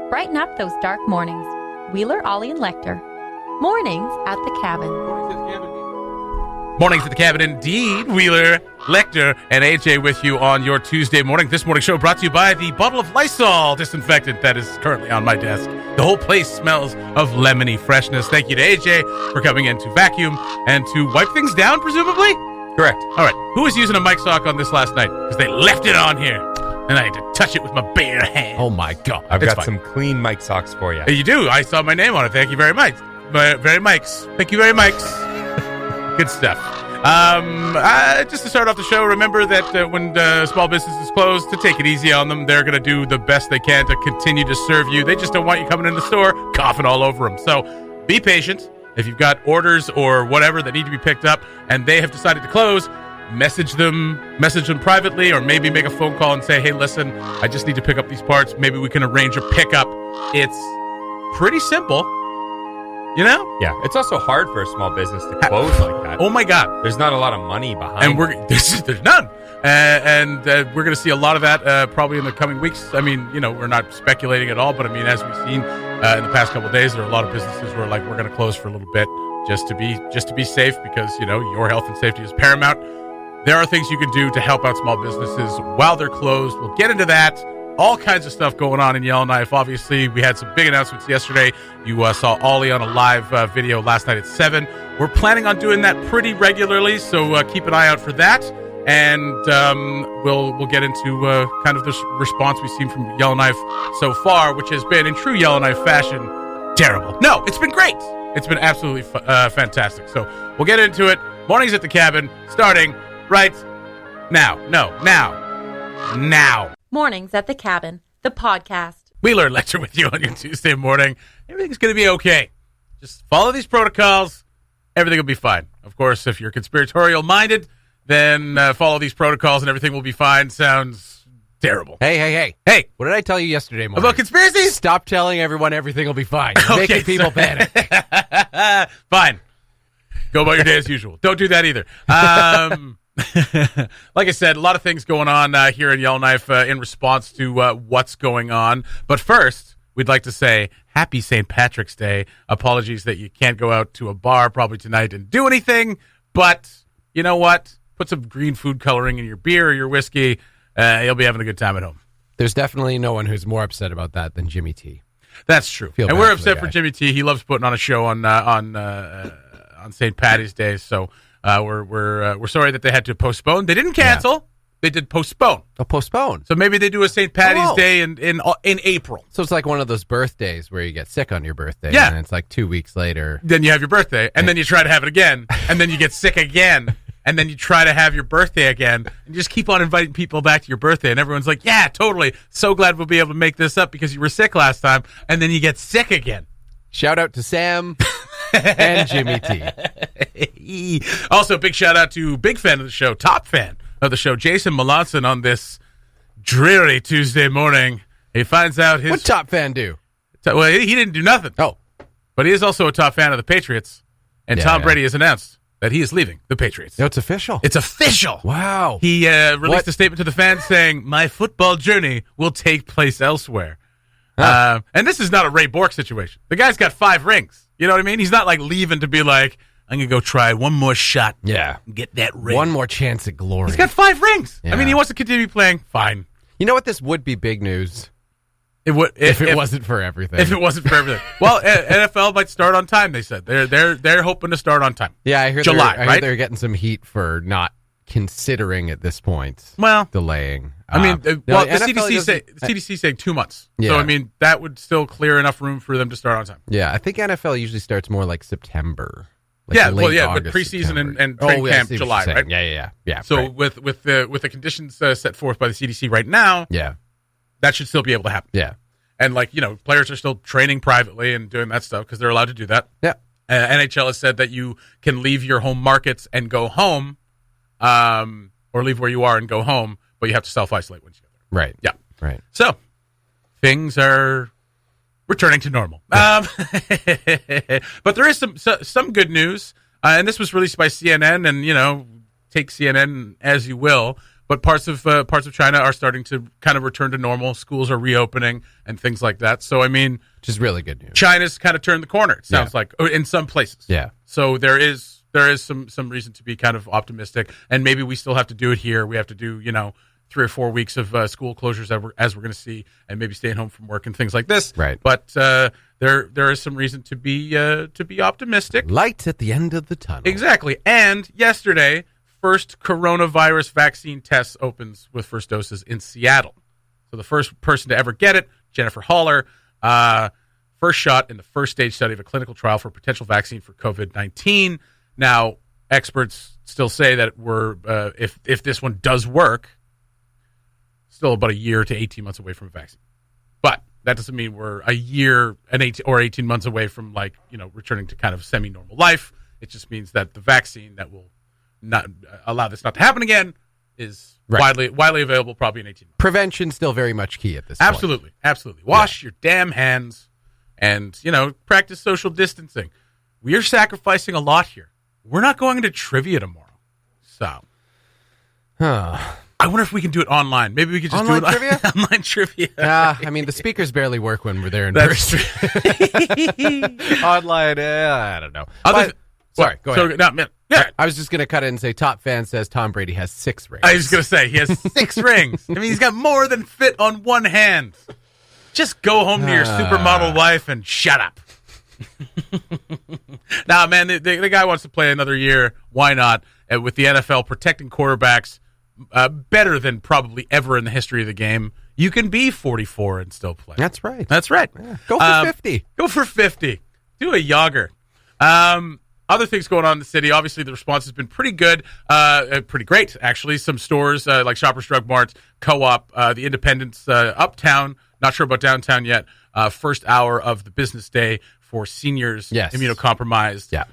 Brighten up those dark mornings. Wheeler, Ollie, and Lecter. Mornings at the Cabin. Mornings at the Cabin, indeed. Wheeler, Lecter, and AJ with you on your Tuesday morning. This morning show brought to you by the bottle of Lysol disinfectant that is currently on my desk. The whole place smells of lemony freshness. Thank you to AJ for coming in to vacuum and to wipe things down, presumably? Correct. All right. Who was using a mic sock on this last night? Because they left it on here, and I had to touch it with my bare hand. Oh, my God. I've got some clean mic socks for you. You do. I saw my name on it. Thank you very much. Very mics. Thank you very much. Good stuff. Just to start off the show, remember that when small businesses close, to take it easy on them. They're going to do the best they can to continue to serve you. They just don't want you coming in the store coughing all over them. So be patient. If you've got orders or whatever that need to be picked up and they have decided to close, message them privately, or maybe make a phone call and say, hey, listen, I just need to pick up these parts. Maybe we can arrange a pickup. It's pretty simple. You know? Yeah, it's also hard for a small business to close like that. Oh, my God. There's not a lot of money behind and there's none. And we're going to see a lot of that probably in the coming weeks. I mean, we're not speculating at all, but I mean, as we've seen in the past couple of days, there are a lot of businesses who are like, we're going to close for a little bit just to be safe because, your health and safety is paramount. There are things you can do to help out small businesses while they're closed. We'll get into that. All kinds of stuff going on in Yellowknife. Obviously, we had some big announcements yesterday. You saw Ollie on a live video last night at 7. We're planning on doing that pretty regularly, so keep an eye out for that. And we'll get into kind of the response we've seen from Yellowknife so far, which has been, in true Yellowknife fashion, terrible. No, it's been great. It's been absolutely fantastic. So we'll get into it. Mornings at the Cabin, starting right now. Now. Mornings at the Cabin, the podcast. Wheeler Lecture with you on your Tuesday morning. Everything's going to be okay. Just follow these protocols. Everything will be fine. Of course, if you're conspiratorial-minded, then follow these protocols and everything will be fine. Sounds terrible. Hey. Hey. What did I tell you yesterday morning? About conspiracies? Stop telling everyone everything will be fine. You're making people panic. Fine. Go about your day as usual. Don't do that either. Like I said, a lot of things going on here in Yellowknife in response to what's going on. But first, we'd like to say happy St. Patrick's Day. Apologies that you can't go out to a bar probably tonight and do anything. But you know what? Put some green food coloring in your beer or your whiskey. You'll be having a good time at home. There's definitely no one who's more upset about that than Jimmy T. That's true. And we're upset for Jimmy T. He loves putting on a show on St. Patty's Day. So we're sorry that they had to postpone. They didn't cancel. Yeah. They did postpone. Oh, postpone. So maybe they do a St. Patty's Day in April. So it's like one of those birthdays where you get sick on your birthday. Yeah. And it's like 2 weeks later. Then you have your birthday, and then you try to have it again, and then you get sick again, and then you try to have your birthday again, and you just keep on inviting people back to your birthday, and everyone's like, yeah, totally. So glad we'll be able to make this up because you were sick last time, and then you get sick again. Shout out to Sam and Jimmy T. Also, big shout out to big fan of the show, top fan of the show, Jason Melanson, on this dreary Tuesday morning. He finds out his... What top fan do? Well, he didn't do nothing. Oh. But he is also a top fan of the Patriots, and Tom Brady has announced that he is leaving the Patriots. No, it's official. It's official. Wow. He released a statement to the fans saying, my football journey will take place elsewhere. Huh. And this is not a Ray Bork situation. The guy's got 5 rings. You know what I mean? He's not like leaving to be like, I'm going to go try one more shot. Yeah. And get that ring. One more chance at glory. He's got 5 rings. Yeah. I mean, he wants to continue playing. Fine. You know what? This would be big news. It would if it wasn't for everything. If it wasn't for everything. Well, NFL might start on time, they said. They're hoping to start on time. Yeah, I heard July, I heard they're getting some heat for not considering at this point. Well, delaying. I mean, the CDC saying 2 months. Yeah. So I mean, that would still clear enough room for them to start on time. Yeah, I think NFL usually starts more like September. Like but preseason and training camp July, right? Yeah. So right. with the conditions set forth by the CDC right now, that should still be able to happen. Yeah, and players are still training privately and doing that stuff because they're allowed to do that. Yeah, NHL has said that you can leave your home markets and go home, or leave where you are and go home, but you have to self-isolate when you get there. Right. Yeah. Right. So things are returning to normal. But there is some good news, and this was released by CNN, and take CNN as you will. but parts of China are starting to kind of return to normal. Schools are reopening and things like that. So I mean, which is really good news. China's kind of turned the corner. It sounds like in some places. Yeah. So there is some reason to be kind of optimistic, and maybe we still have to do it here. We have to do 3 or 4 weeks of school closures as we're going to see, and maybe staying home from work and things like this. Right. But there is some reason to be optimistic. Light at the end of the tunnel. Exactly. And yesterday, first coronavirus vaccine tests opens with first doses in Seattle. So the first person to ever get it, Jennifer Haller, first shot in the first stage study of a clinical trial for a potential vaccine for COVID-19. Now, experts still say that if this one does work, still about a year to 18 months away from a vaccine. But that doesn't mean we're a year and 18 months away from returning to kind of semi-normal life. It just means that the vaccine that will not allow this not to happen again is widely available, probably in 18 months. Prevention still very much key at this point. Absolutely. Wash your damn hands and, practice social distancing. We are sacrificing a lot here. We're not going into trivia tomorrow. So I wonder if we can do it online. Maybe we could just online do it trivia? Online trivia. I mean, the speakers barely work when we're there in person. Online, I don't know. Sorry, go ahead. No, man, yeah. I was just going to cut in and say top fan says Tom Brady has 6 rings. I was going to say, he has 6 rings. I mean, he's got more than fit on one hand. Just go home to your supermodel wife and shut up. Nah, man, the guy wants to play another year. Why not? With the NFL protecting quarterbacks better than probably ever in the history of the game. You can be 44 and still play. That's right. Yeah. Go for 50. Go for 50. Do a Yager. Other things going on in the city. Obviously, the response has been pretty good, pretty great, actually. Some stores like Shoppers Drug Mart, Co-op, the Independence Uptown, not sure about downtown yet, first hour of the business day for seniors, immunocompromised. Yeah.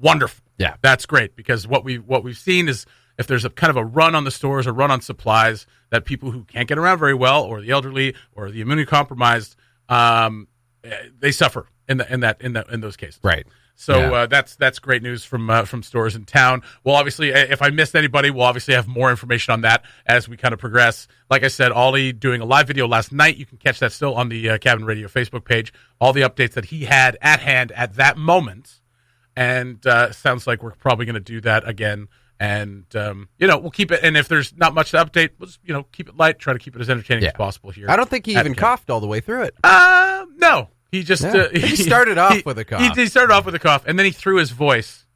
Wonderful. Yeah. That's great, because what we've seen is if there's a kind of a run on the stores, a run on supplies, that people who can't get around very well, or the elderly, or the immunocompromised, they suffer in those cases. Right. So that's great news from stores in town. Well, obviously, if I missed anybody, we'll obviously have more information on that as we kind of progress. Like I said, Ollie doing a live video last night. You can catch that still on the Cabin Radio Facebook page. All the updates that he had at hand at that moment. And sounds like we're probably going to do that again. And, we'll keep it. And if there's not much to update, we'll just, keep it light. Try to keep it as entertaining as possible here. I don't think he even coughed all the way through it. No. He just he started off with a cough. He started off with a cough, and then he threw his voice.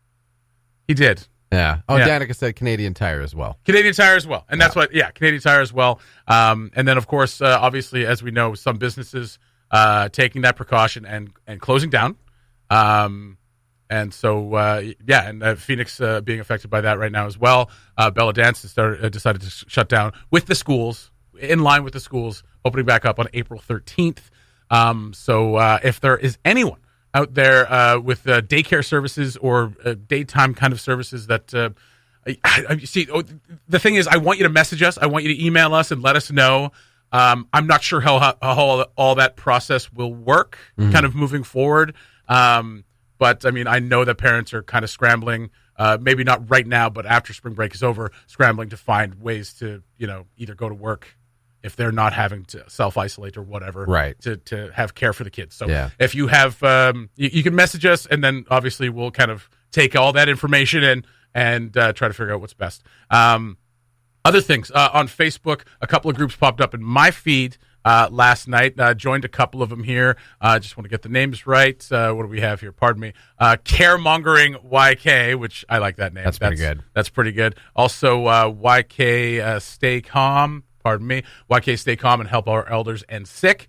He did. Yeah. Oh, yeah. Danica said Canadian Tire as well. Canadian Tire as well. And that's what, Canadian Tire as well. And then, of course, obviously, as we know, some businesses taking that precaution and closing down. And so, and Phoenix being affected by that right now as well. Bella Dance decided to shut down with the schools, in line with the schools, opening back up on April 13th. So if there is anyone out there with daycare services or daytime kind of services that see, the thing is, I want you to message us. I want you to email us and let us know. I'm not sure how all that process will work kind of moving forward. But I mean, I know that parents are kind of scrambling, maybe not right now, but after spring break is over, scrambling to find ways to, either go to work if they're not having to self-isolate or whatever, right, to have care for the kids. So if you have, you can message us, and then obviously we'll kind of take all that information and try to figure out what's best. Other things, on Facebook, a couple of groups popped up in my feed last night. Joined a couple of them here. Just want to get the names right. What do we have here? Pardon me. Caremongering YK, which I like that name. That's pretty good. That's pretty good. Also, YK Stay Calm. Pardon me. YK Stay Calm and Help Our Elders and Sick.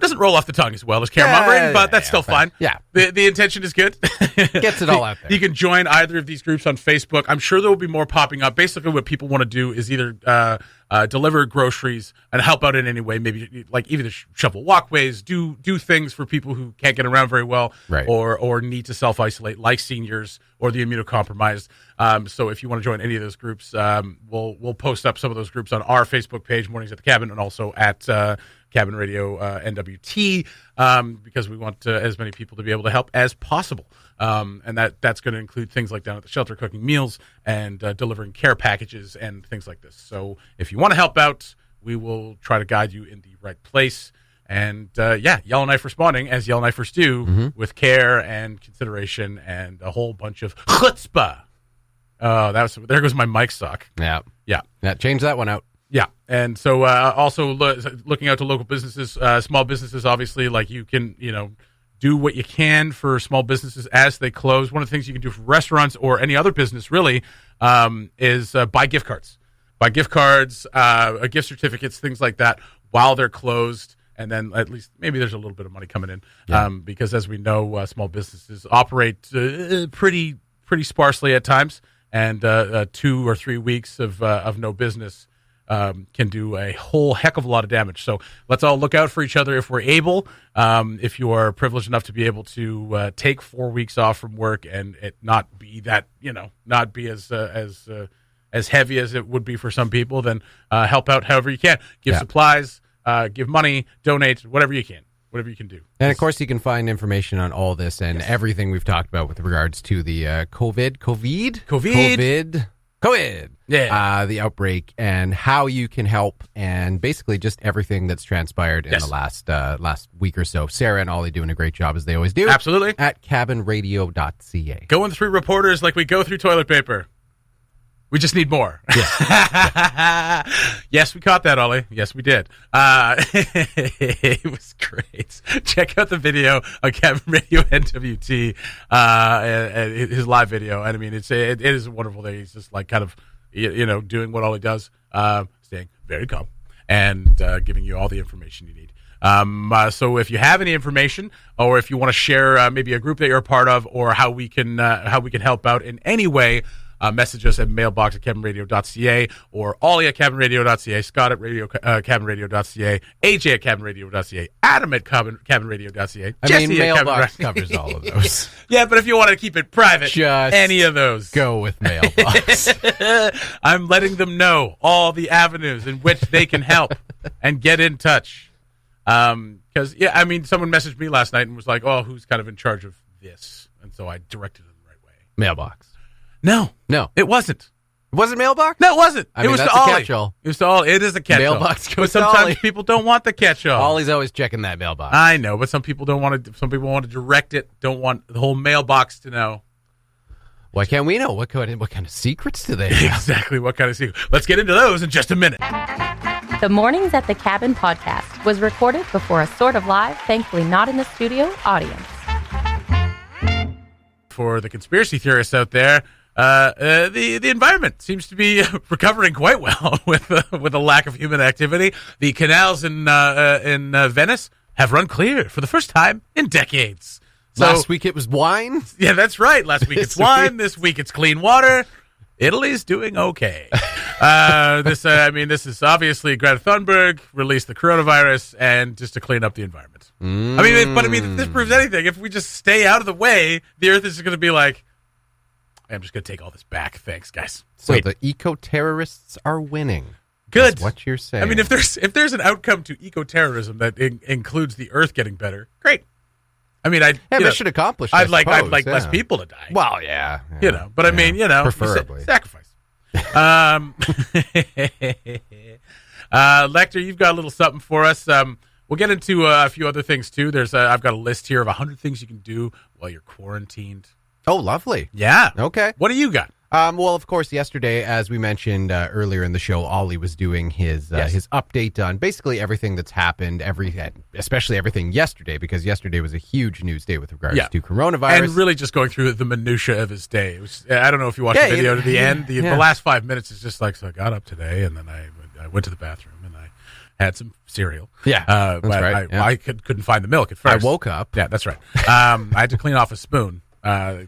Doesn't roll off the tongue as well as caremongering, but that's still fine. Yeah. The intention is good. Gets it all out there. You can join either of these groups on Facebook. I'm sure there will be more popping up. Basically, what people want to do is either deliver groceries and help out in any way, maybe like either shovel walkways, do things for people who can't get around very well, right, or need to self-isolate, like seniors or the immunocompromised. So if you want to join any of those groups, we'll post up some of those groups on our Facebook page, Mornings at the Cabin, and also at Cabin Radio NWT, because we want as many people to be able to help as possible. And that's going to include things like down at the shelter cooking meals and delivering care packages and things like this. So if you want to help out, we will try to guide you in the right place. And Yellowknife responding, as Yellowknifers do, with care and consideration and a whole bunch of chutzpah. There goes my mic sock. Yeah. Yeah. Change that one out. Yeah. And so also looking out to local businesses, small businesses, obviously, like you can, do what you can for small businesses as they close. One of the things you can do for restaurants or any other business really is buy gift cards. Buy gift cards, gift certificates, things like that while they're closed. And then at least maybe there's a little bit of money coming in because, as we know, small businesses operate pretty sparsely at times. And 2 or 3 weeks of no business can do a whole heck of a lot of damage. So let's all look out for each other if we're able. If you are privileged enough to be able to take 4 weeks off from work and it not be that, not be as heavy as it would be for some people, then help out however you can. Give supplies, give money, donate, whatever you can. Whatever you can do. And, of course, you can find information on all this and everything we've talked about with regards to the COVID. Yeah. The outbreak and how you can help and basically just everything that's transpired in the last week or so. Sarah and Ollie doing a great job, as they always do. Absolutely. At cabinradio.ca. Going through reporters like we go through toilet paper. We just need more. Yeah. Yes, we caught that, Ollie. Yes, we did. It was great. Check out the video on Cabin Radio NWT, and his live video. And I mean, it is a wonderful thing. He's just like kind of, doing what Ollie does, staying very calm and giving you all the information you need. So if you have any information, or if you want to share maybe a group that you're a part of, or how we can help out in any way, message us at mailbox at cabinradio.ca, or Ollie at cabinradio.ca, Scott at cabinradio.ca, AJ at cabinradio.ca, Adam at cabinradio.ca. I mean, mailbox covers all of those. Yeah, but if you want to keep it private, just any of those. Go with mailbox. I'm letting them know all the avenues in which they can help and get in touch. Because, someone messaged me last night and was like, oh, who's kind of in charge of this? And so I directed them the right way. Mailbox. No, it wasn't. It wasn't mailbox? No, it wasn't. It was to a Ollie. catch-all. It was to Ollie. It is a catch-all. Mailbox goes but to sometimes Ollie. people don't want the catch-all. Ollie's always checking that mailbox. I know, but some people don't want to. Some people want to direct it. Don't want the whole mailbox to know. Why can't we know? What kind of secrets do they have? Exactly. What kind of secret? Let's get into those in just a minute. The Mornings at the Cabin podcast was recorded before a sort of live, thankfully not in the studio, audience. For the conspiracy theorists out there, the environment seems to be recovering quite well with a lack of human activity. The canals in Venice have run clear for the first time in decades. So, last week it was wine? Yeah, that's right. Last week it's wine. This week it's clean water. Italy's doing okay. This is obviously Greta Thunberg released the coronavirus and just to clean up the environment. If this proves anything, if we just stay out of the way, the Earth is just going to be like, I'm just going to take all this back. Thanks, guys. So the eco-terrorists are winning. Good. That's what you're saying. I mean, if there's an outcome to eco-terrorism that includes the Earth getting better, great. I mean, should accomplish. I'd like less people to die. Well, yeah. But I mean, preferably sacrifice. Lecter, you've got a little something for us. We'll get into a few other things too. I've got a list here of 100 things you can do while you're quarantined. Oh, lovely. Yeah. Okay. What do you got? Well, of course, yesterday, as we mentioned earlier in the show, Ollie was doing his update on basically everything that's happened, especially everything yesterday, because yesterday was a huge news day with regards to coronavirus. And really just going through the minutia of his day. It was, I don't know if you watched the video to the end. The last 5 minutes is just like, so I got up today, and then I went to the bathroom, and I had some cereal. Yeah, that's right. I couldn't find the milk at first. I woke up. Yeah, that's right. I had to clean off a spoon.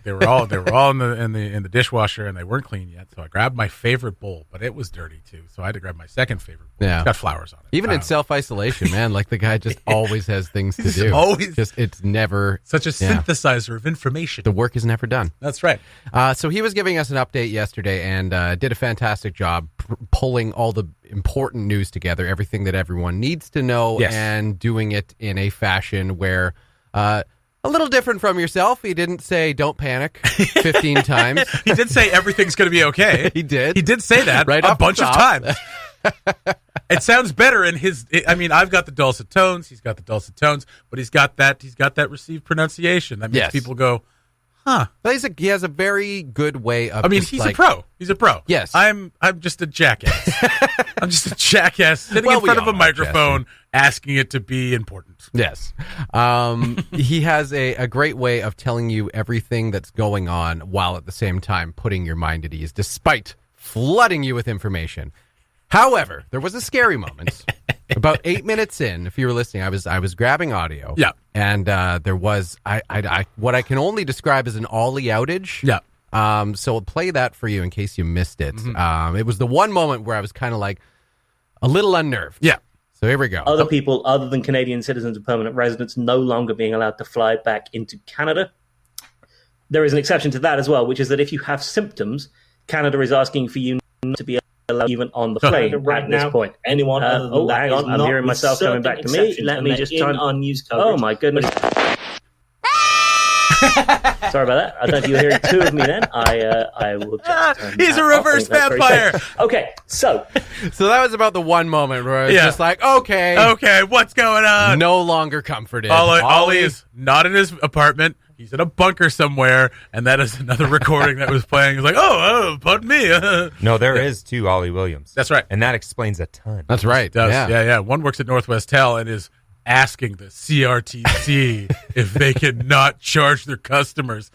They were all in the dishwasher, and they weren't clean yet. So I grabbed my favorite bowl, but it was dirty too. So I had to grab my second favorite bowl. Yeah. It's got flowers on it. Even in self-isolation, man, like the guy just always has things to do. It's never such a synthesizer of information. The work is never done. That's right. So he was giving us an update yesterday and did a fantastic job pulling all the important news together, everything that everyone needs to know, and doing it in a fashion where a little different from yourself. He didn't say don't panic 15 times. He did say everything's going to be okay. He did. He did say that right a bunch of times. It sounds better in his. I mean, I've got the dulcet tones. He's got the dulcet tones, but he's got that received pronunciation. That makes people go, huh. He has a very good way of. I mean, he's a pro. He's a pro. Yes. I'm just a jackass. I'm just a jackass sitting in front of a microphone asking it to be important. Yes. He has a great way of telling you everything that's going on while at the same time putting your mind at ease, despite flooding you with information. However, there was a scary moment. About 8 minutes in, if you were listening, I was grabbing audio. Yeah. And there was what I can only describe as an Ollie outage. Yeah. So I'll play that for you in case you missed it. Mm-hmm. It was the one moment where I was kind of like a little unnerved. Yeah. So here we go. Other people other than Canadian citizens and permanent residents no longer being allowed to fly back into Canada. There is an exception to that as well, which is that if you have symptoms, Canada is asking for you not to be allowed even on the plane right at now, this point. Anyone other than that hang on, I'm hearing myself coming back to me. Let me just try on news coverage. Oh my goodness. Sorry about that. I don't know if you were hearing two of me then. I will just he's a reverse vampire. Okay, so that was about the one moment where I was just like, okay, what's going on? No longer comforted. Ollie is not in his apartment. He's in a bunker somewhere, and that is another recording that was playing. He's like, oh, pardon me. No, there is two Ollie Williams. That's right. And that explains a ton. That's right. It does. Yeah. One works at Northwest Tel and is asking the CRTC if they can not charge their customers.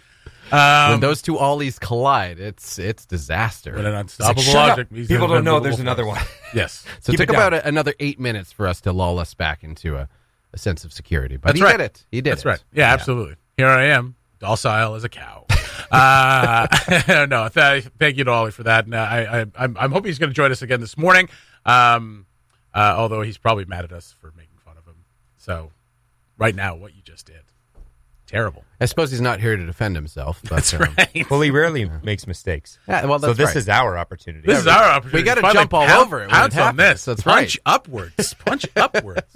When those two Ollies collide, it's disaster. When an unstoppable object. People don't know there's another one. Yes. So it took about another 8 minutes for us to lull us back into a sense of security. But he did it. He did That's right. Yeah, absolutely. Here I am, docile as a cow. No, thank you to Ollie for that. And I'm hoping he's going to join us again this morning, although he's probably mad at us for making fun of him. So right now, what you just did, terrible. I suppose he's not here to defend himself. But, That's right. Well, he rarely makes mistakes. Yeah, well, so this is our opportunity. This is our opportunity. We got to jump all over it. Pounce on this. That's Punch upwards. Punch upwards.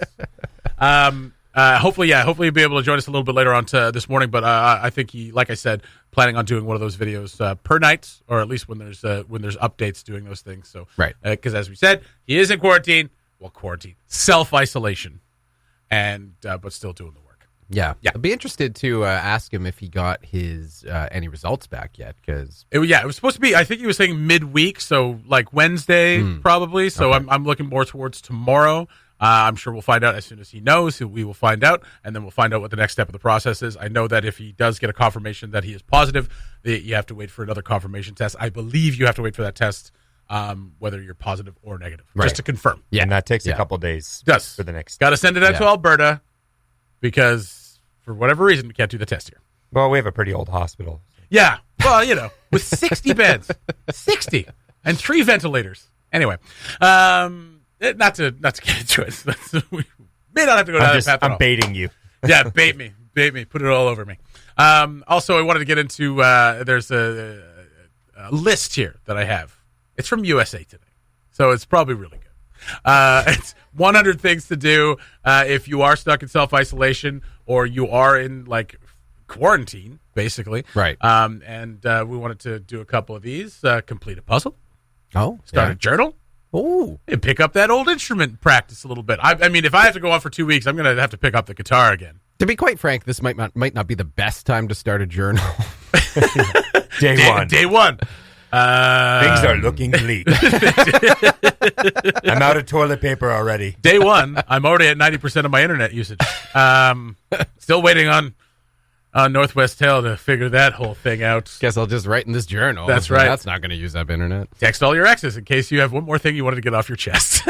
Hopefully he'll be able to join us a little bit later on this morning. But I think he, like I said, planning on doing one of those videos per night, or at least when there's updates, doing those things. So right, because as we said, he is in quarantine. Well, self-isolation, and but still doing the work. Yeah. I'd be interested to ask him if he got his any results back yet, because it was supposed to be. I think he was saying midweek, so like Wednesday probably. So okay. I'm looking more towards tomorrow. I'm sure we'll find out as soon as he knows. We will find out, and then we'll find out what the next step of the process is. I know that if he does get a confirmation that he is positive, you have to wait for another confirmation test. I believe you have to wait for that test, whether you're positive or negative, just to confirm. Yeah, and that takes a couple days. For the next. Got to send it out to Alberta, because for whatever reason we can't do the test here. Well, we have a pretty old hospital. Yeah, well, with 60 beds, 60, and 3 ventilators. Anyway, not to get into it. We may not have to go down that path. I'm baiting you. Yeah, bait me, put it all over me. Also, I wanted to get into. There's a list here that I have. It's from USA Today, so it's probably really good. It's 100 things to do if you are stuck in self-isolation or you are in like quarantine, basically. Right. And we wanted to do a couple of these. Complete a puzzle. Start a journal. Oh, and pick up that old instrument and practice a little bit. I mean, if I have to go on for 2 weeks, I'm going to have to pick up the guitar again. To be quite frank, this might not be the best time to start a journal. Day one. Things are looking bleak. I'm out of toilet paper already. Day one, I'm already at 90% of my internet usage. Still waiting on Northwest Tel to figure that whole thing out. Guess I'll just write in this journal. That's right. That's not going to use up internet. Text all your exes in case you have one more thing you wanted to get off your chest.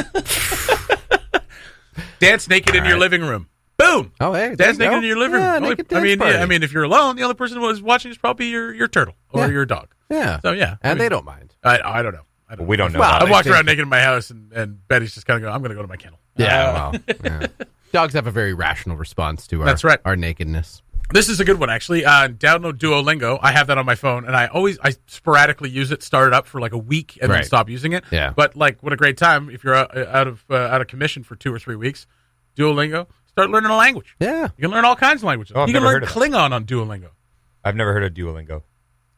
Dance naked in your living room. Boom! Boom. Oh, hey, dance naked in your living room. Yeah, naked dance party. I mean, if you're alone, the only person who was watching is probably your turtle or your dog. Yeah. So yeah, and they don't mind. I don't know. We don't know. Well, I walked around naked in my house, and Betty's just kind of going, I'm going to go to my kennel. Yeah, yeah. Dogs have a very rational response to our nakedness. This is a good one, actually. Download Duolingo. I have that on my phone, and I sporadically use it, start it up for like a week, and then stop using it. Yeah. But like, what a great time if you're out of commission for 2 or 3 weeks. Duolingo, start learning a language. Yeah. You can learn all kinds of languages. Oh, you can learn Klingon on Duolingo. I've never heard of Duolingo.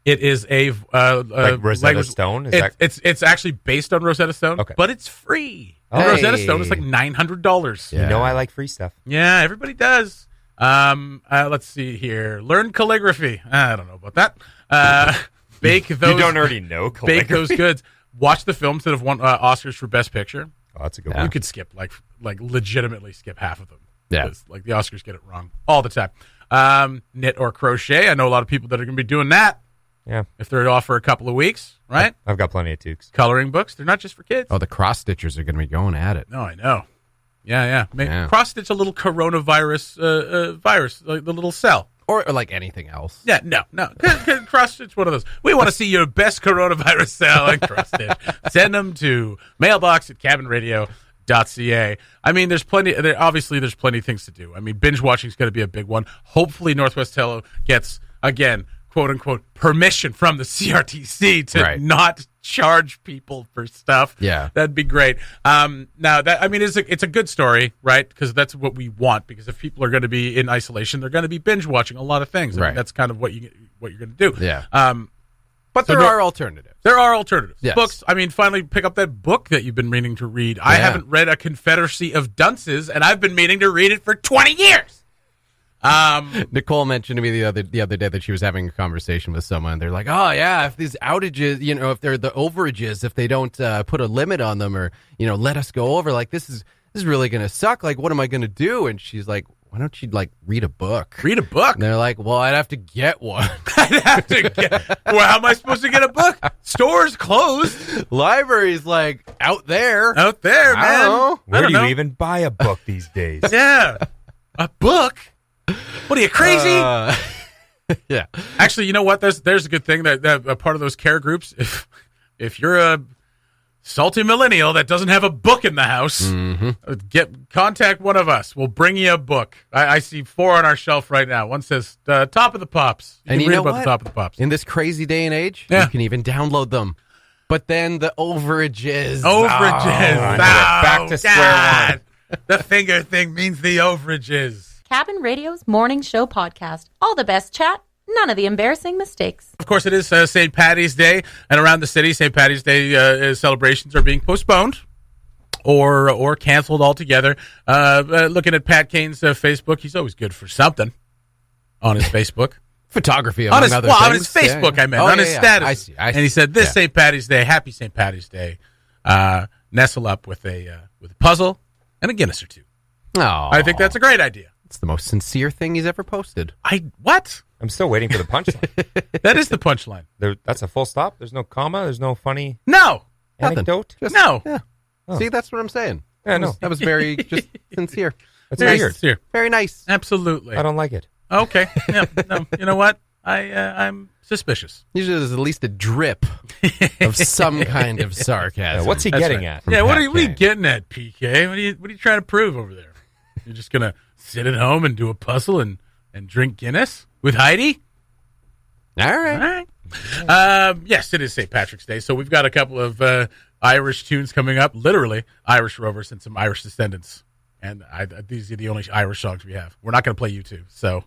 It is a like Rosetta language. Stone. It's actually based on Rosetta Stone, but it's free. Hey. Rosetta Stone is like $900. Yeah. You know I like free stuff. Yeah, everybody does. Let's see here. Learn calligraphy. I don't know about that. Bake those. You don't already know calligraphy. Bake those goods. Watch the films that have won Oscars for Best Picture. Oh, that's a good one. You could skip like legitimately skip half of them. Yeah, like the Oscars get it wrong all the time. Knit or crochet. I know a lot of people that are going to be doing that. Yeah, if they're off for a couple of weeks, right? I've got plenty of toques. Coloring books. They're not just for kids. Oh, the cross stitchers are going to be going at it. No, I know. Yeah. Cross stitch a little coronavirus virus, like the little cell. Or like anything else. Yeah, no. Cross stitch one of those. We want to see your best coronavirus cell and cross stitch. Send them to mailbox@cabinradio.ca. I mean, there's plenty of things to do. I mean, binge watching is going to be a big one. Hopefully Northwest Tello gets, again, quote unquote, permission from the CRTC to not charge people for stuff. Yeah, that'd be great. Now that it's a good story, right? Because that's what we want. Because if people are going to be in isolation, they're going to be binge watching a lot of things. I mean, that's kind of what you're going to do. Yeah. But there are alternatives. There are alternatives. Yes. Books. I mean, finally pick up that book that you've been meaning to read. Yeah. I haven't read A Confederacy of Dunces, and I've been meaning to read it for 20 years. Nicole mentioned to me the other day that she was having a conversation with someone. They're like, "Oh yeah, if these outages, if they're the overages, if they don't put a limit on them or let us go over, like this is really gonna suck. Like, what am I gonna do?" And she's like, "Why don't you like read a book? Read a book." And they're like, "Well, I'd have to get one. I'd have to get. Well, how am I supposed to get a book? Stores closed. Library's like out there, man. Where do you even buy a book these days? Yeah, a book." What are you, crazy? Yeah. Actually, you know what? There's a good thing that a part of those care groups. If you're a salty millennial that doesn't have a book in the house, contact one of us. We'll bring you a book. I see 4 on our shelf right now. One says Top of the Pops. You can read know about what? the Top of the Pops. In this crazy day and age, you can even download them. But then the overages. Back to square one. The finger thing means the overages. Cabin Radio's morning show podcast. All the best chat, none of the embarrassing mistakes. Of course, it is St. Paddy's Day, and around the city, St. Paddy's Day celebrations are being postponed or canceled altogether. Looking at Pat Kane's Facebook, he's always good for something on his Facebook. Photography, among other things. On his Facebook, I meant. On his status. I see. And he said, this St. Paddy's Day, happy St. Paddy's Day. Nestle up with a puzzle and a Guinness or two. Oh, I think that's a great idea. It's the most sincere thing he's ever posted. What? I'm still waiting for the punchline. That is the punchline. That's a full stop? There's no comma? There's no funny anecdote? No. Yeah. Oh. See, that's what I'm saying. Yeah, no. That was very just sincere. That's very weird. Sincere. Very nice. Absolutely. I don't like it. Okay. Yeah, no. You know what? I'm suspicious. Usually there's at least a drip of some kind of sarcasm. What's he getting at? Yeah, what are you getting at, PK? What are you trying to prove over there? You're just going to sit at home and do a puzzle and drink Guinness with Heidi? All right. Yes, it is St. Patrick's Day, so we've got a couple of Irish tunes coming up, literally Irish Rovers and some Irish Descendants. And these are the only Irish songs we have. We're not going to play U2, so...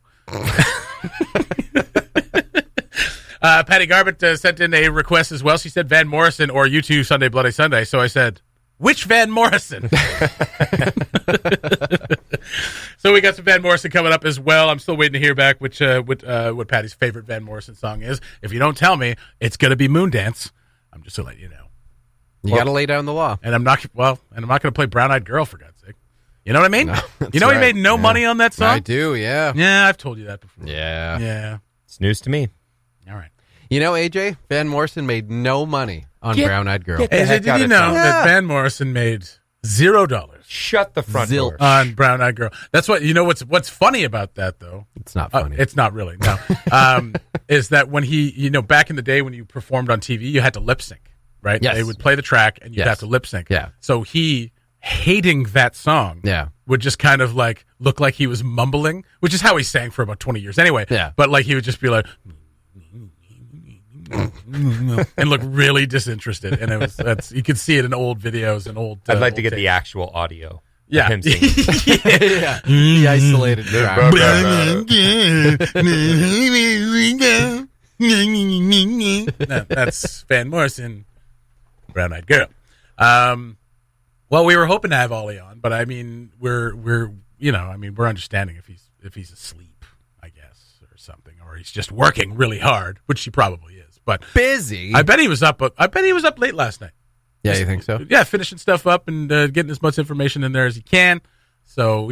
Patty Garbett sent in a request as well. She said Van Morrison or U2 Sunday Bloody Sunday. So I said, which Van Morrison? So we got some Van Morrison coming up as well. I'm still waiting to hear back what Patty's favorite Van Morrison song is. If you don't tell me, it's going to be Moondance. I'm just going to let you know. You got to lay down the law. And I'm not going to play Brown Eyed Girl, for God's sake. You know what I mean? No, you know he made no money on that song? I do, yeah. Yeah, I've told you that before. Yeah. It's news to me. All right. You know, AJ, Van Morrison made no money on Brown Eyed Girl. Did you know that Van Morrison made $0 Shut the front door. On Brown Eyed Girl. That's what, what's funny about that, though. It's not funny. It's not really, no. Is that when he, back in the day when you performed on TV, you had to lip sync, right? Yes. They would play the track and you'd have to lip sync. Yeah. So he, hating that song, would just kind of like look like he was mumbling, which is how he sang for about 20 years anyway. Yeah. But like he would just be like, and look really disinterested, and you could see it in old videos and old. I'd like to old get tapes. the actual audio. Yeah, of him singing. Yeah. The isolated track. That's Van Morrison, Brown Eyed Girl. Well, we were hoping to have Ollie on, but I mean, we're understanding if he's asleep, I guess, or something, or he's just working really hard, which he probably is. But busy. I bet he was up late last night. Yeah, you think so? Yeah, finishing stuff up and getting as much information in there as he can. So,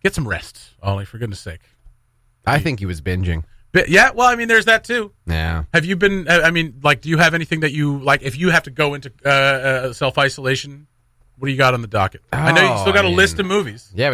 get some rest, Ollie, for goodness sake. I think he was binging. But, yeah, well, I mean, there's that too. Yeah. Have you been, do you have anything that you, like, if you have to go into self-isolation, what do you got on the docket? I know you still got a list of movies. Yeah,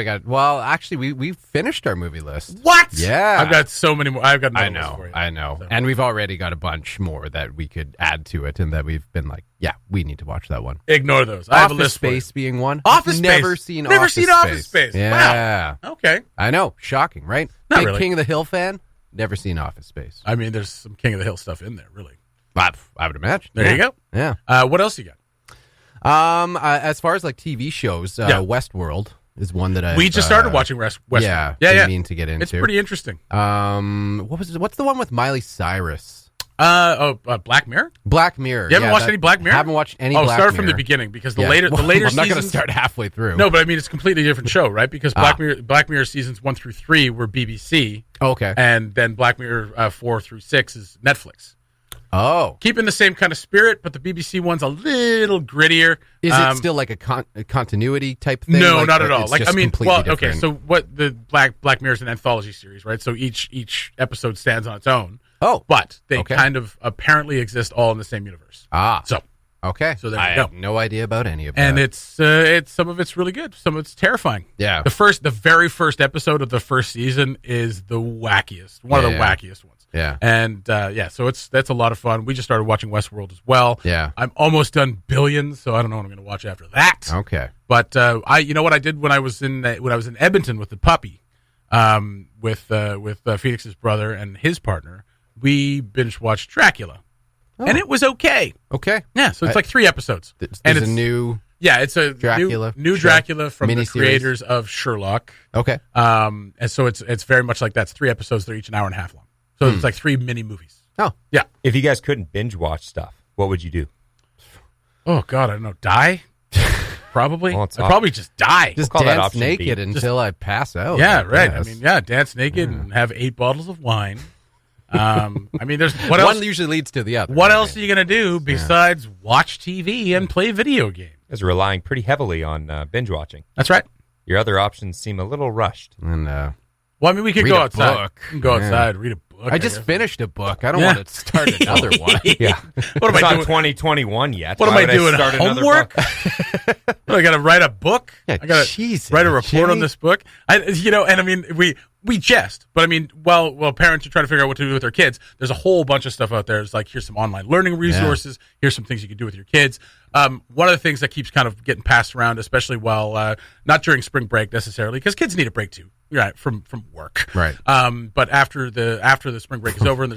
actually, we finished our movie list. What? Yeah. I've got so many more. I've got I another list for you. I know. So. And we've already got a bunch more that we could add to it, and that we've been like, yeah, we need to watch that one. Ignore those. I have a Office list Space being one. Office Space. Never seen Office Space. Yeah. Wow. Okay. I know. Shocking, right? Not Big really. King of the Hill fan. Never seen Office Space. I mean, there's some King of the Hill stuff in there, really. I would imagine. There you go. Yeah. What else you got? As far as like TV shows, Westworld is one that we just started watching Westworld. Yeah. Yeah. Mean to get into. It's pretty interesting. What's the one with Miley Cyrus? Black Mirror. Black Mirror. You haven't watched any Black Mirror? Haven't watched any. Black start Mirror. from the beginning because the Yeah. later I'm seasons. not going to start halfway through. No, but I mean it's a completely different show, right? Because Black Mirror seasons 1 through 3 were BBC. Okay. And then Black Mirror 4 through 6 is Netflix. Oh. Keeping the same kind of spirit, but the BBC one's a little grittier. Is it still like a continuity type thing? No, like, not at all. it's Like just I mean, completely well, different? okay. So what the Black Mirror is an anthology series, right? So each episode stands on its own. Oh, but they okay. kind of apparently exist all in the same universe. So okay. So there I you go. have no idea about any of that. And it's some of it's really good. Some of it's terrifying. Yeah. The very first episode of the first season is the wackiest. One of the wackiest ones. Yeah. And so that's a lot of fun. We just started watching Westworld as well. Yeah. I'm almost done Billions, so I don't know what I'm going to watch after that. Okay. But you know what I did when I was in Edmonton with the puppy, with Phoenix's brother and his partner, we binge watched Dracula. And it was okay. Okay. Yeah, so it's like 3 episodes. There's a new... Yeah, it's a Dracula new show? Dracula from the Miniseries? creators of Sherlock. Okay. And so it's very much like that. It's 3 episodes. They're each an hour and a half long. So it's like 3 mini movies. Oh. Yeah. If you guys couldn't binge watch stuff, what would you do? Oh, God, I don't know. Die? Probably. Well, I'd probably just die. Just call that dance option B. naked until I pass out. Yeah, I right. guess. I mean, dance naked and have 8 bottles of wine. I mean, there's what else? One usually leads to the other. What else are you gonna do besides watch TV and play video games? You guys are relying pretty heavily on binge watching. That's right. Your other options seem a little rushed. And Well, I mean, we could Read go a outside. book. We can go Yeah. outside, read a book. I just guess. finished a book. I don't Yeah. want to start another one. Yeah. What am It's I not doing? 2021 yet. What am Why I would doing? start another Homework? book? What, I got to write a book. Yeah, I got to Jesus, write a report on Jimmy. this book. And I mean, we jest, but I mean, while parents are trying to figure out what to do with their kids, there's a whole bunch of stuff out there. It's like, here's some online learning resources. Here's some things you can do with your kids. One of the things that keeps kind of getting passed around, especially while not during spring break necessarily, because kids need a break too, right? From work, Right. But after the spring break is over and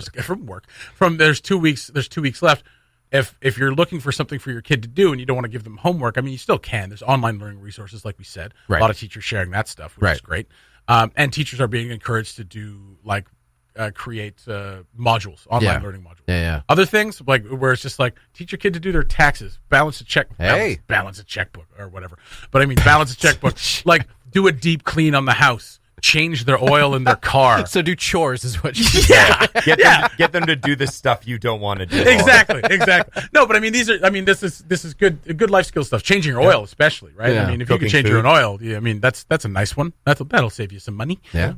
there's 2 weeks left. If you're looking for something for your kid to do and you don't want to give them homework, I mean, you still can. There's online learning resources, like we said. Right. A lot of teachers sharing that stuff, which is great. And teachers are being encouraged to do create modules, online learning modules. Yeah. Other things like where it's just like teach your kid to do their taxes, balance a checkbook or whatever. But I mean, balance a checkbook, like do a deep clean on the house, change their oil in their car. So do chores is what you said. Get them to do the stuff you don't want to do. Exactly. No, but I mean, this is good life skill stuff. Changing your oil, especially, right? Yeah. I mean, if you Cooking can change your food. own oil, I mean, that's a nice one. That'll save you some money. Yeah.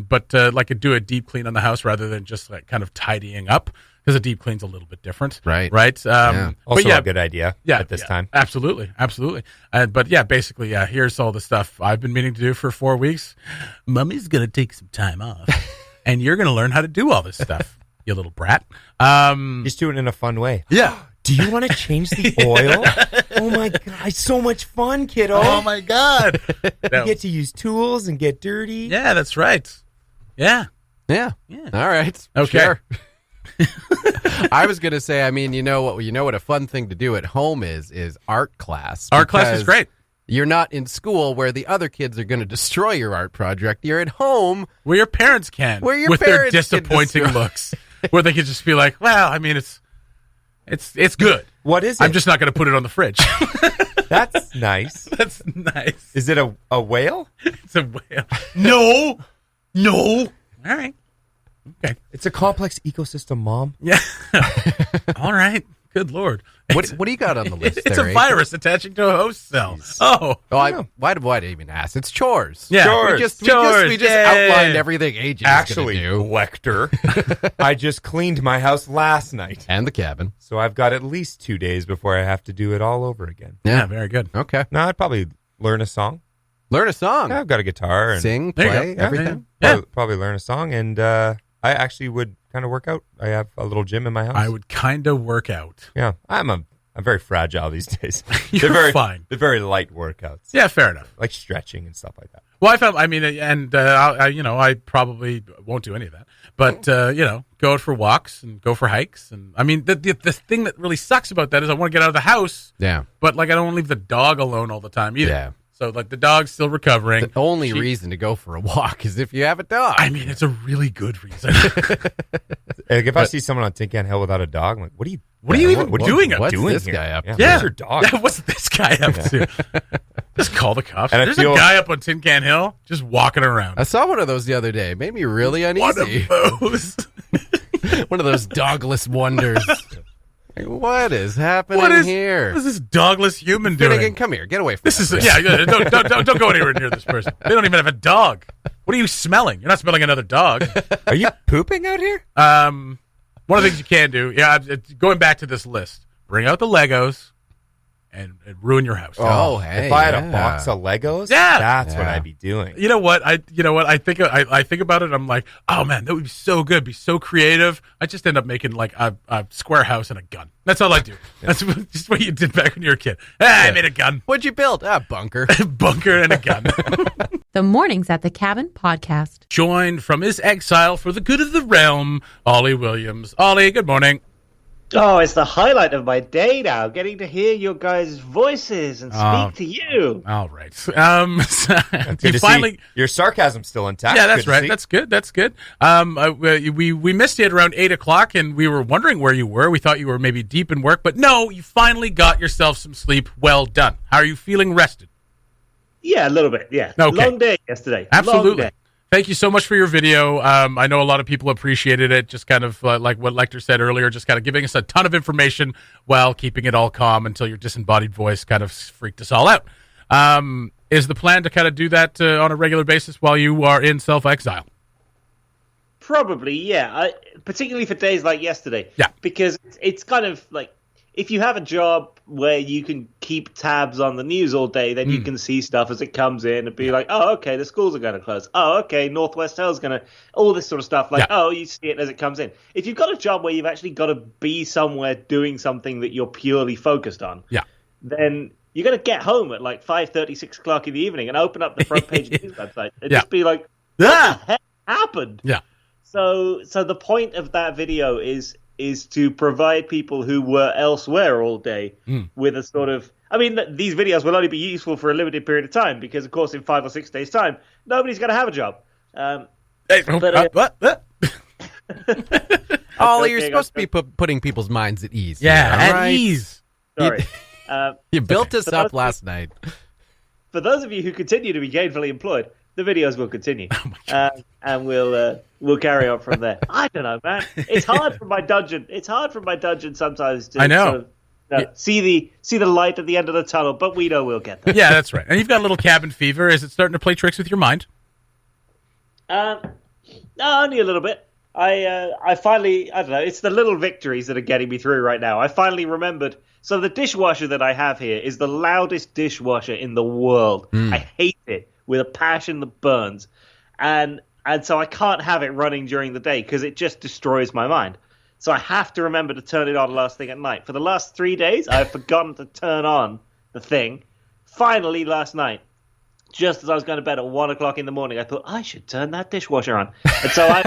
But like do a deep clean on the house rather than just like kind of tidying up. because a deep clean's a little bit different. Right. Right. Also a good idea at this time. Absolutely. But yeah, basically, here's all the stuff I've been meaning to do for 4 weeks. Mummy's going to take some time off, and you're going to learn how to do all this stuff, you little brat. Just do it in a fun way. Yeah. Do you want to change the oil? Oh my God, it's so much fun, kiddo. Oh my God. You get to use tools and get dirty. Yeah, that's right. Yeah. Yeah. All right. Okay. Sure. I was going to say, I mean, you know what a fun thing to do at home is art class. Art class is great. You're not in school where the other kids are going to destroy your art project. You're at home where your parents can. With their disappointing looks. Where they could just be like, well, I mean, it's good. What is it? I'm just not going to put it on the fridge. That's nice. That's nice. Is it a whale? It's a whale. No. All right. Okay. It's a complex ecosystem, Mom. Yeah. All right. Good Lord. What do you got on the list? It's there, a virus attaching to a host cell. Oh. Why did I even ask? It's chores. Yeah. Chores. We just outlined everything Agent Actually, is going to do. Lecter, I just cleaned my house last night. And the cabin. So I've got at least 2 days before I have to do it all over again. Yeah, very good. Okay. No, I'd probably learn a song. Learn a song. Yeah, I've got a guitar. And Sing, There you play, go. Yeah, everything. yeah. Probably learn a song. And I actually would kind of work out. I have a little gym in my house. I would kind of work out. Yeah, I'm very fragile these days. You're fine. They're very light workouts. Yeah, fair enough. Like stretching and stuff like that. Well, I probably won't do any of that. But, go out for walks and go for hikes. And I mean, the thing that really sucks about that is I want to get out of the house. Yeah. But, I don't want to leave the dog alone all the time either. Yeah. So, the dog's still recovering. The only reason to go for a walk is if you have a dog. I mean, it's a really good reason. If I see someone on Tin Can Hill without a dog, I'm like, what are you even doing up What's doing this here? guy up to? Yeah. Where's your dog? Yeah, what's this guy up to? Just call the cops. And I There's feel- a guy up on Tin Can Hill just walking around. I saw one of those the other day. It made me really uneasy. One of those. One of those dogless wonders. Like, what is happening here? What is this dogless human doing? Finnegan, come here. Get away from This is don't go anywhere near this person. They don't even have a dog. What are you smelling? You're not smelling another dog. Are you pooping out here? One of the things you can do, going back to this list, bring out the Legos and ruin your house. Oh, hey. If I had a box of Legos, that's what I'd be doing. You know what? I think about it. I'm like, oh man, that would be so good. Be so creative. I just end up making a square house and a gun. That's all I do. That's just what you did back when you were a kid. I made a gun, What'd you build? Bunker. bunker, and a gun. The Mornings at the Cabin podcast. Joined from his exile for the good of the realm, Ollie Williams. Ollie, good morning. Oh, it's the highlight of my day now, getting to hear your guys' voices and speak to you. All right. Good You to finally. see your sarcasm's still intact. Yeah, that's Good to right. see. That's good. That's good. We missed you at around 8:00, and we were wondering where you were. We thought you were maybe deep in work, but no, you finally got yourself some sleep. Well done. How are you feeling? Rested? Yeah, a little bit, yeah. Okay. Long day yesterday. Absolutely. Long day. Thank you so much for your video. I know a lot of people appreciated it. Just kind of like what Lecter said earlier, just kind of giving us a ton of information while keeping it all calm until your disembodied voice kind of freaked us all out. Is the plan to kind of do that on a regular basis while you are in self-exile? Probably, yeah. Particularly for days like yesterday. Yeah. Because it's kind of like, if you have a job where you can keep tabs on the news all day, then you can see stuff as it comes in and be like, oh, okay, the schools are going to close. Oh, okay, Northwest Hill's going to, all this sort of stuff. Like, oh, you see it as it comes in. If you've got a job where you've actually got to be somewhere doing something that you're purely focused on, then you're going to get home at like 5:30, 6 o'clock in the evening and open up the front page news website and just be like, what the heck happened? Yeah. So the point of that video is to provide people who were elsewhere all day with a sort of... I mean, these videos will only be useful for a limited period of time because, of course, in 5 or 6 days' time, nobody's going to have a job. Ollie, you're supposed to be putting people's minds at ease. Yeah, here, all at right? ease. Sorry. You built us up last night. For those of you who continue to be gainfully employed, the videos will continue. And we'll carry on from there. I don't know, man. It's hard from my dungeon. It's hard from my dungeon sometimes to I know. sort of, see the light at the end of the tunnel, but we know we'll get there. Yeah, that's right. And you've got a little cabin fever. Is it starting to play tricks with your mind? Only a little bit. I finally, I don't know, it's the little victories that are getting me through right now. I finally remembered. So the dishwasher that I have here is the loudest dishwasher in the world. I hate it with a passion that burns. And so I can't have it running during the day because it just destroys my mind. So I have to remember to turn it on last thing at night. For the last 3 days, I've forgotten to turn on the thing. Finally, last night, just as I was going to bed at 1 o'clock in the morning, I thought, I should turn that dishwasher on. And so I'm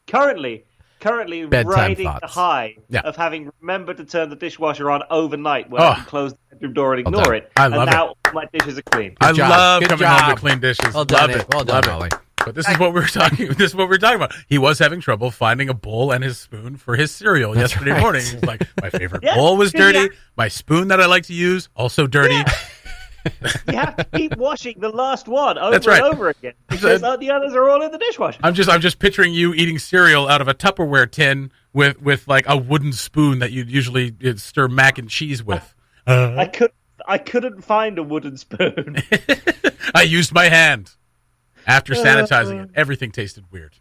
currently Bedtime riding thoughts. the high of having remembered to turn the dishwasher on overnight when I can close the bedroom door and ignore it. I love and now it. all my dishes are clean. I job. love Good coming home job. to clean dishes. Well done, love it. Well done, love Ollie. it. But this is what we're talking. This is what we're talking about. He was having trouble finding a bowl and his spoon for his cereal yesterday morning. He's like, my favorite bowl was dirty. My spoon that I like to use also dirty. You have to keep washing the last one over That's right. and over again because the others are all in the dishwasher. I'm just picturing you eating cereal out of a Tupperware tin with like a wooden spoon that you'd usually stir mac and cheese with. I couldn't find a wooden spoon. I used my hand after sanitizing it. Everything tasted weird.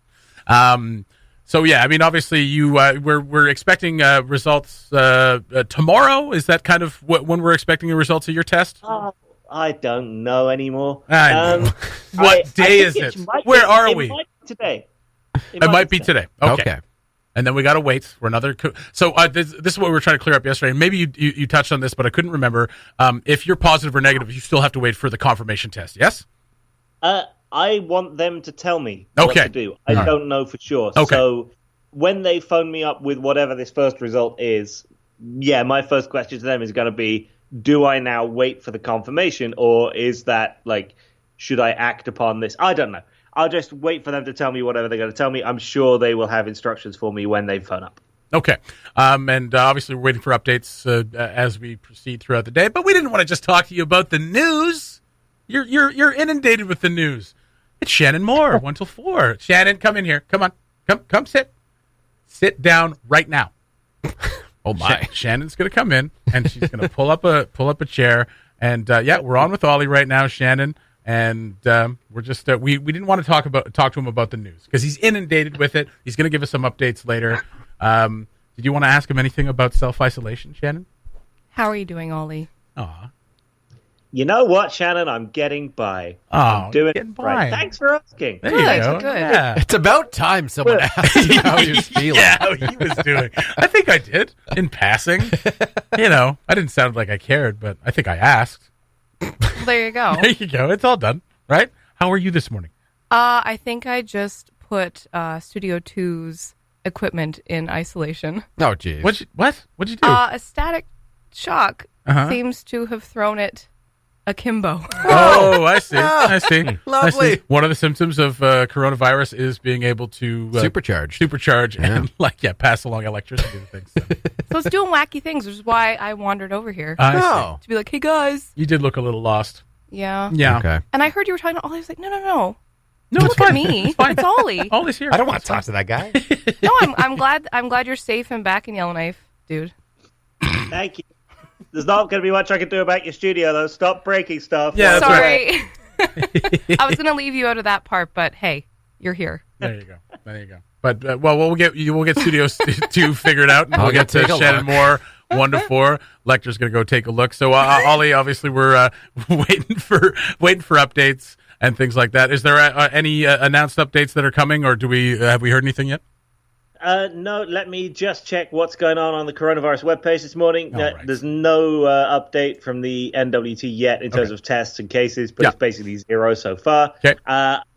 So yeah, I mean, obviously, we're expecting results tomorrow. Is that kind of when we're expecting the results of your test? Oh, I don't know anymore. I know. What day is it? Where are we? It might be today. It might be today. Okay. And then we got to wait for another. So this is what we were trying to clear up yesterday. Maybe you touched on this, but I couldn't remember. If you're positive or negative, you still have to wait for the confirmation test. Yes. I want them to tell me what to do. I don't know for sure. Okay. So when they phone me up with whatever this first result is, my first question to them is going to be, do I now wait for the confirmation, or is that like, should I act upon this? I don't know. I'll just wait for them to tell me whatever they're going to tell me. I'm sure they will have instructions for me when they phone up. Okay. And obviously we're waiting for updates as we proceed throughout the day, but we didn't want to just talk to you about the news. You're inundated with the news. It's Shannon Moore, 1 till 4. Shannon, come in here. Come on. Come sit. Sit down right now. Oh my! Shannon's going to come in and she's going to pull up a chair. And we're on with Ollie right now, Shannon. And we're just we didn't want to talk to him about the news because he's inundated with it. He's going to give us some updates later. Did you want to ask him anything about self-isolation, Shannon? How are you doing, Ollie? Aw. You know what, Shannon? I'm getting by. Oh, I'm doing getting it right. by. Thanks for asking. There you go. Good. Yeah. It's about time someone asked him how he was feeling. Yeah, how he was doing. I think I did in passing. I didn't sound like I cared, but I think I asked. There you go. There you go. It's all done, right? How are you this morning? I think I just put Studio 2's equipment in isolation. Oh, geez. What'd you do? A static shock seems to have thrown it akimbo. Oh, I see. I see. Lovely. I see. One of the symptoms of coronavirus is being able to supercharge and pass along electricity to things. So it's doing wacky things, which is why I wandered over here I to be like, hey guys. You did look a little lost. Yeah. Yeah. Okay. And I heard you were talking to Ollie. I was like, no. No, Look it's fine. at me. It's fine. It's Ollie. Ollie's here. I don't want to talk to that guy. No, I'm glad you're safe and back in Yellowknife, dude. Thank you. There's not going to be much I can do about your studio, though. Stop breaking stuff. Yeah, that's Sorry. I was going to leave you out of that part, but hey, you're here. There you go. But we'll get Studio 2 figured out, and we'll get to take a Shannon look. Moore 1 to 4. Lecter's going to go take a look. So Ollie, obviously, we're waiting for updates and things like that. Is there any announced updates that are coming, or have we heard anything yet? No, let me just check what's going on the coronavirus webpage this morning. Right. There's no update from the NWT yet in terms of tests and cases, but it's basically 0 so far. Okay.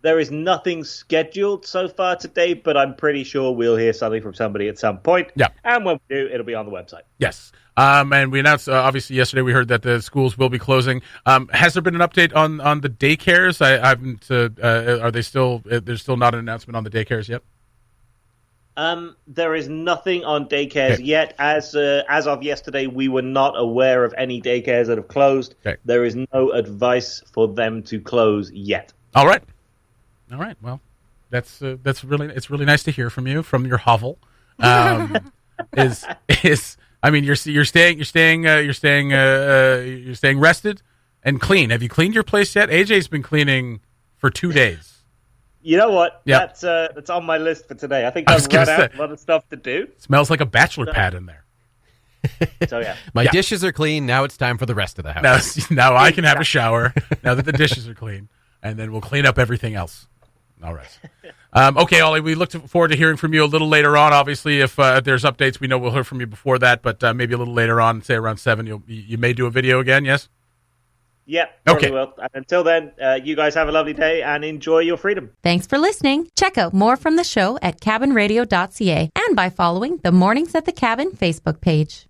There is nothing scheduled so far today, but I'm pretty sure we'll hear something from somebody at some point. Yeah. And when we do, it'll be on the website. Yes. And we announced, obviously, yesterday we heard that the schools will be closing. Has there been an update on the daycares? I haven't. Are they still? There's still not an announcement on the daycares yet. There is nothing on daycares yet. As of yesterday, we were not aware of any daycares that have closed. Okay. There is no advice for them to close yet. All right. Well, that's really nice to hear from you from your hovel. I mean, you're staying rested and clean. Have you cleaned your place yet? AJ's been cleaning for 2 days. You know what? Yep. That's on my list for today. I think I was I've gonna run out say. a lot of stuff to do. Smells like a bachelor pad in there. So yeah. My dishes are clean. Now it's time for the rest of the house. Now I can have a shower now that the dishes are clean, and then we'll clean up everything else. All right. Okay, Ollie, we look forward to hearing from you a little later on. Obviously, if there's updates, we know we'll hear from you before that, but maybe a little later on, say around 7, you may do a video again, yes? Yeah, Okay. probably will. And until then, you guys have a lovely day and enjoy your freedom. Thanks for listening. Check out more from the show at cabinradio.ca and by following the Mornings at the Cabin Facebook page.